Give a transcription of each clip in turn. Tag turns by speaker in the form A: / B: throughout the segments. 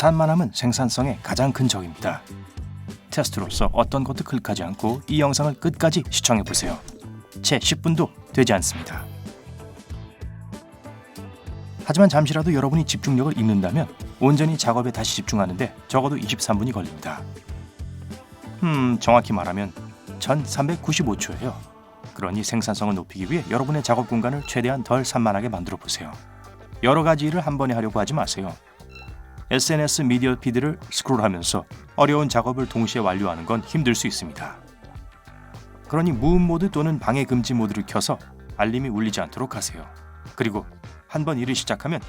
A: 산만함은 생산성의 가장 큰 적입니다. 테스트로서 어떤 것도 클릭하지 않고 이 영상을 끝까지 시청해보세요. 채 10분도 되지 않습니다. 하지만 잠시라도 여러분이 집중력을 잃는다면 온전히 작업에 다시 집중하는데 적어도 23분이 걸립니다. 정확히 말하면 1395초예요. 그러니 생산성을 높이기 위해 여러분의 작업 공간을 최대한 덜 산만하게 만들어 보세요. 여러 가지 일을 한 번에 하려고 하지 마세요. SNS 미디어 피드를 스크롤하면서 어려운 작업을 동시에 완료하는 건 힘들 수 있습니다. 그러니 무음 모드 또는 방해 금지 모드를 켜서 알림이 울리지 않도록 하세요. 그리고 한 번 일을 시작하면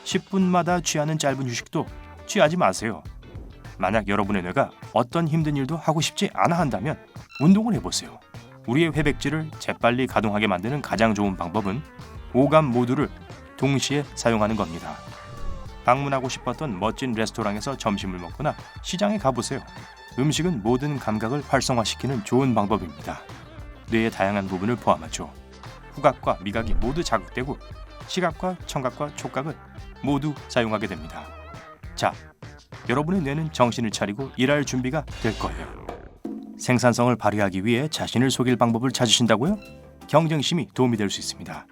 A: 10분마다 취하는 짧은 휴식도 취하지 마세요. 만약 여러분의 뇌가 어떤 힘든 일도 하고 싶지 않아 한다면 운동을 해보세요. 우리의 회백질을 재빨리 가동하게 만드는 가장 좋은 방법은 오감 모두를 동시에 사용하는 겁니다. 방문하고 싶었던 멋진 레스토랑에서 점심을 먹거나 시장에 가보세요. 음식은 모든 감각을 활성화시키는 좋은 방법입니다. 뇌의 다양한 부분을 포함하죠. 후각과 미각이 모두 자극되고 시각과 청각과 촉각을 모두 사용하게 됩니다. 자, 여러분의 뇌는 정신을 차리고 일할 준비가 될 거예요. 생산성을 발휘하기 위해 자신을 속일 방법을 찾으신다고요? 경쟁심이 도움이 될 수 있습니다.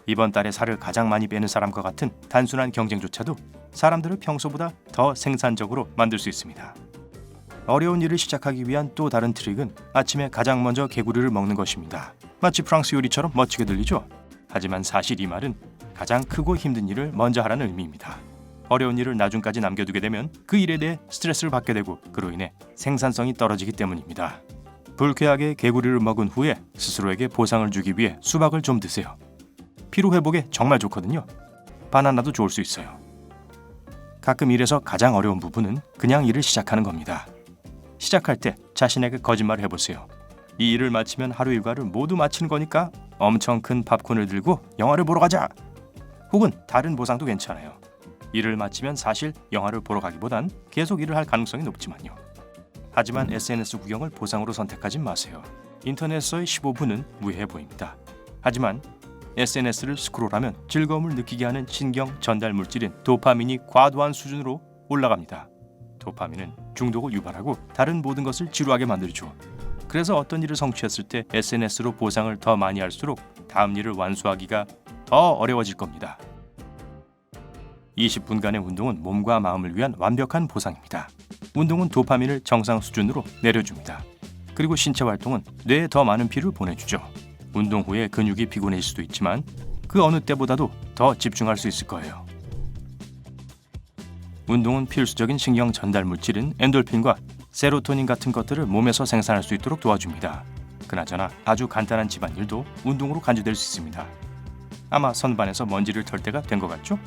A: 이번 달에 살을 가장 많이 빼는 사람과 같은 단순한 경쟁조차도 사람들을 평소보다 더 생산적으로 만들 수 있습니다. 어려운 일을 시작하기 위한 또 다른 트릭은 아침에 가장 먼저 개구리를 먹는 것입니다. 마치 프랑스 요리처럼 멋지게 들리죠? 하지만 사실 이 말은 가장 크고 힘든 일을 먼저 하라는 의미입니다. 어려운 일을 나중까지 남겨두게 되면 그 일에 대해 스트레스를 받게 되고 그로 인해 생산성이 떨어지기 때문입니다. 불쾌하게 개구리를 먹은 후에 스스로에게 보상을 주기 위해 수박을 좀 드세요. 피로 회복에 정말 좋거든요. 바나나도 좋을 수 있어요. 가끔 일에서 가장 어려운 부분은 그냥 일을 시작하는 겁니다. 시작할 때 자신에게 거짓말을 해보세요. 이 일을 마치면 하루 일과를 모두 마치는 거니까 엄청 큰 팝콘을 들고 영화를 보러 가자! 혹은 다른 보상도 괜찮아요. 일을 마치면 사실 영화를 보러 가기보단 계속 일을 할 가능성이 높지만요. 하지만 SNS 구경을 보상으로 선택하지 마세요. 인터넷에서의 15분은 무해해 보입니다. 하지만 SNS를 스크롤하면 즐거움을 느끼게 하는 신경 전달 물질인 도파민이 과도한 수준으로 올라갑니다. 도파민은 중독을 유발하고 다른 모든 것을 지루하게 만들죠. 그래서 어떤 일을 성취했을 때 SNS로 보상을 더 많이 할수록 다음 일을 완수하기가 더 어려워질 겁니다. 20분간의 운동은 몸과 마음을 위한 완벽한 보상입니다. 운동은 도파민을 정상 수준으로 내려줍니다. 그리고 신체 활동은 뇌에 더 많은 피를 보내주죠. 운동 후에 근육이 피곤해질 수도 있지만 그 어느 때보다도 더 집중할 수 있을 거예요. 운동은 필수적인 신경 전달 물질인 엔돌핀과 세로토닌 같은 것들을 몸에서 생산할 수 있도록 도와줍니다. 그나저나 아주 간단한 집안일도 운동으로 간주될 수 있습니다. 아마 선반에서 먼지를 털 때가 된 것 같죠?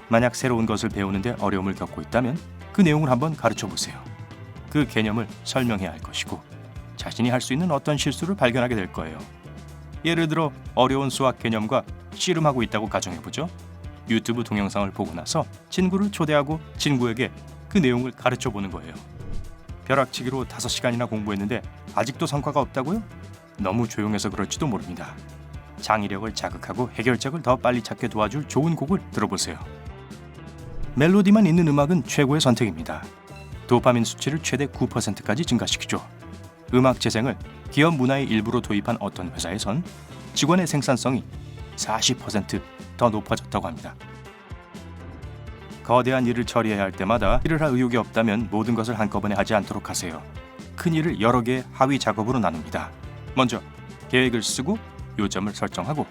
A: 만약 새로운 것을 배우는데 어려움을 겪고 있다면 그 내용을 한번 가르쳐 보세요. 그 개념을 설명해야 할 것이고 자신이 할 수 있는 어떤 실수를 발견하게 될 거예요. 예를 들어 어려운 수학 개념과 씨름하고 있다고 가정해보죠. 유튜브 동영상을 보고 나서 친구를 초대하고 친구에게 그 내용을 가르쳐 보는 거예요. 벼락치기로 5시간이나 공부했는데 아직도 성과가 없다고요? 너무 조용해서 그럴지도 모릅니다. 창의력을 자극하고 해결책을 더 빨리 찾게 도와줄 좋은 곡을 들어보세요. 멜로디만 있는 음악은 최고의 선택입니다. 도파민 수치를 최대 9%까지 증가시키죠. 음악 재생을 기업 문화의 일부로 도입한 어떤 회사에선 직원의 생산성이 40% 더 높아졌다고 합니다. 거대한 일을 처리해야 할 때마다 일을 할 의욕이 없다면 모든 것을 한꺼번에 하지 않도록 하세요. 큰 일을 여러 개의 하위 작업으로 나눕니다. 먼저 계획을 쓰고 요점을 설정하고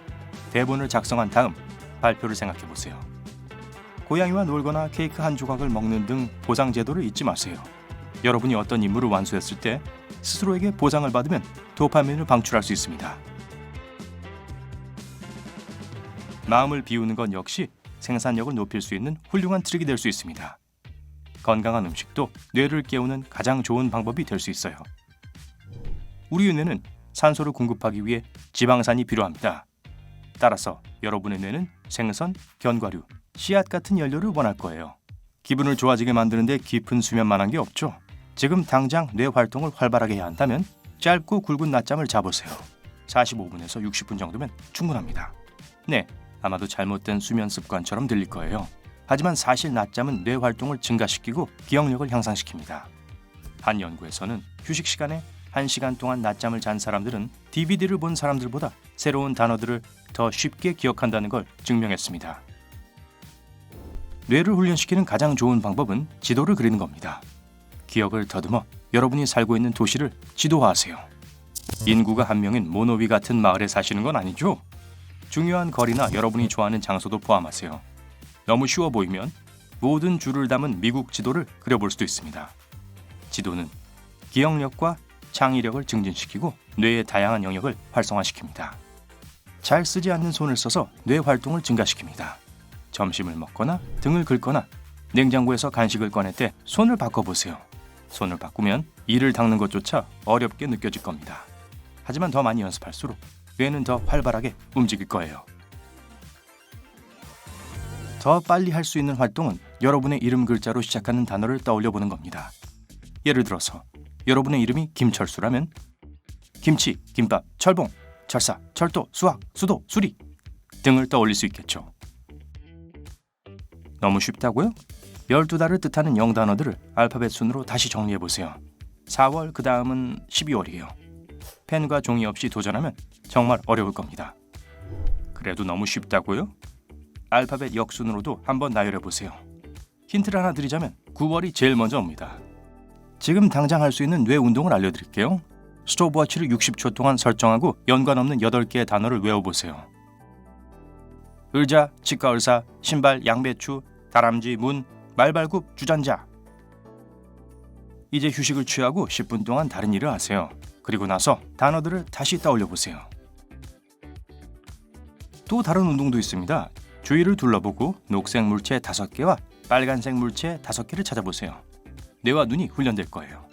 A: 대본을 작성한 다음 발표를 생각해 보세요. 고양이와 놀거나 케이크 한 조각을 먹는 등 보상 제도를 잊지 마세요. 여러분이 어떤 임무를 완수했을 때 스스로에게 보상을 받으면 도파민을 방출할 수 있습니다. 마음을 비우는 건 역시 생산력을 높일 수 있는 훌륭한 트릭이 될 수 있습니다. 건강한 음식도 뇌를 깨우는 가장 좋은 방법이 될 수 있어요. 우리 뇌는 산소를 공급하기 위해 지방산이 필요합니다. 따라서 여러분의 뇌는 생선, 견과류, 씨앗 같은 연료를 원할 거예요. 기분을 좋아지게 만드는데 깊은 수면만한 게 없죠. 지금 당장 뇌 활동을 활발하게 해야 한다면 짧고 굵은 낮잠을 자보세요. 45분에서 60분 정도면 충분합니다. 네, 아마도 잘못된 수면 습관처럼 들릴 거예요. 하지만 사실 낮잠은 뇌 활동을 증가시키고 기억력을 향상시킵니다. 한 연구에서는 휴식 시간에 1시간 동안 낮잠을 잔 사람들은 DVD를 본 사람들보다 새로운 단어들을 더 쉽게 기억한다는 걸 증명했습니다. 뇌를 훈련시키는 가장 좋은 방법은 지도를 그리는 겁니다. 기억을 더듬어 여러분이 살고 있는 도시를 지도화하세요. 인구가 1명인 모노비 같은 마을에 사시는 건 아니죠? 중요한 거리나 여러분이 좋아하는 장소도 포함하세요. 너무 쉬워 보이면 모든 줄을 담은 미국 지도를 그려볼 수도 있습니다. 지도는 기억력과 창의력을 증진시키고 뇌의 다양한 영역을 활성화시킵니다. 잘 쓰지 않는 손을 써서 뇌 활동을 증가시킵니다. 점심을 먹거나 등을 긁거나 냉장고에서 간식을 꺼낼 때 손을 바꿔보세요. 손을 바꾸면 이를 닦는 것조차 어렵게 느껴질 겁니다. 하지만 더 많이 연습할수록 뇌는 더 활발하게 움직일 거예요. 더 빨리 할 수 있는 활동은 여러분의 이름 글자로 시작하는 단어를 떠올려 보는 겁니다. 예를 들어서 여러분의 이름이 김철수라면 김치, 김밥, 철봉, 철사, 철도, 수학, 수도, 수리 등을 떠올릴 수 있겠죠. 너무 쉽다고요? 12달을 뜻하는 영단어들을 알파벳 순으로 다시 정리해보세요. 4월 그 다음은 12월이에요. 펜과 종이 없이 도전하면 정말 어려울 겁니다. 그래도 너무 쉽다고요? 알파벳 역순으로도 한번 나열해보세요. 힌트를 하나 드리자면 9월이 제일 먼저 옵니다. 지금 당장 할 수 있는 뇌 운동을 알려드릴게요. 스톱워치를 60초 동안 설정하고 연관 없는 8개의 단어를 외워보세요. 의자, 치과 의사, 신발, 양배추, 다람쥐, 문, 말발굽, 주전자. 이제 휴식을 취하고 10분 동안 다른 일을 하세요. 그리고 나서 단어들을 다시 떠올려 보세요. 또 다른 운동도 있습니다. 주위를 둘러보고 녹색 물체 5개와 빨간색 물체 5개를 찾아보세요. 뇌와 눈이 훈련될 거예요.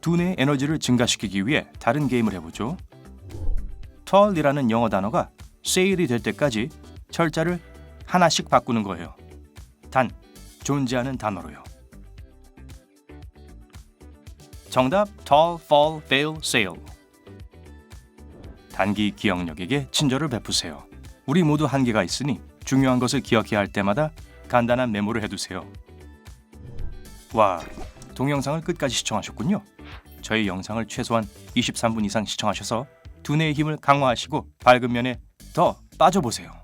A: 두뇌의 에너지를 증가시키기 위해 다른 게임을 해보죠. tall이라는 영어 단어가 sail이 될 때까지 철자를 하나씩 바꾸는 거예요. 단, 존재하는 단어로요. 정답, tall, fall, fail, sail. 단기 기억력에게 친절을 베푸세요. 우리 모두 한계가 있으니 중요한 것을 기억해야 할 때마다 간단한 메모를 해두세요. 와, 동영상을 끝까지 시청하셨군요. 저희 영상을 최소한 23분 이상 시청하셔서 두뇌의 힘을 강화하시고 밝은 면에 더 빠져보세요.